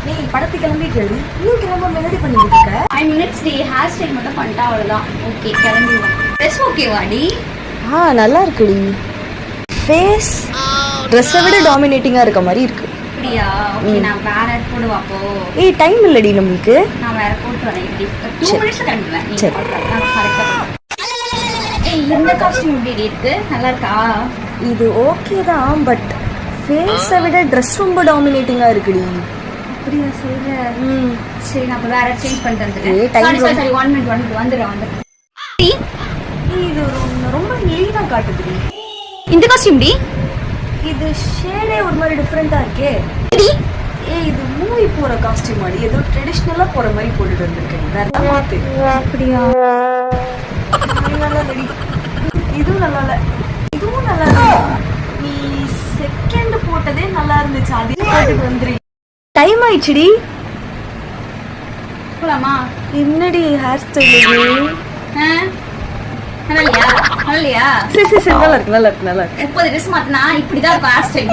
நீ படத்து கிளம்பிட்டு இன்னும் கிளம்ப ரெடி பண்ணிட்டு இருக்க. 5 minutes டி ஹேர் ஸ்டைல் மட்டும் பண்ணிட்டா அவ்வளவுதான். ஓகே கிளம்பிடுவோம். ட்ரெஸ் ஓகேவாடி? நல்லா இருக்குடி. ஃபேஸ் ட்ரெஸ்ஸை விட டாமினேட்டிங்கா இருக்க மாதிரி இருக்கு. அப்படியா? ஓகே நான் வேற போடுவா அப்போ. ஏய் டைம் இல்லடி நம்மளுக்கு. நான் வேற போட்டு வரேன். 2 minutes கிளம்பிடுவேன். நீ சரி. கரெக்டா. ஏய் இந்த காஸ்டியூம் எப்படி இருக்கு? நல்லா இருக்கா? இது ஓகே தான், பட் ஃபேஸை விட ட்ரெஸ் ரொம்ப டாமினேட்டிங்கா இருக்குடி. அப்படியா சொல்ற? சரி நான் அப்ப வேற சேஞ்ச் பண்ணிட்டு ஏய், time வந்துடுறேன். சரி 1 minute வந்துடுறேன். இது ரொம்ப லீனா காட்டுதுடி. இந்த காஸ்டியூம் டி இது ஷேடே ஒரு மாதிரி டிஃபரெண்டா இருக்கே. டி ஏய் இது மூவி போற காஸ்டியூம் ஆடி, ஏதோ ட்ரெடிஷனலா போற மாதிரி போட்டுட்டு வந்திருக்கேன். வேற மாத்து. அப்படியா? நல்லா இல்லடி. இதுவும் நல்லா இல்ல, இதுவும் நல்லா இல்ல. நீ செகண்ட் போட்டதே நல்லா இருந்துச்சு, அதே போட்டுட்டு வந்துரு. டைம் ஆயிடுச்சுடி. போலாமா? என்னடி ஹேர் ஸ்டைல் இது? நல்லா இல்லையா? சரி நல்லா இருக்கு. 30 ட்ரெஸ் மாத்தினா இப்படிதான் இருக்கும் ஹேர் ஸ்டைல்.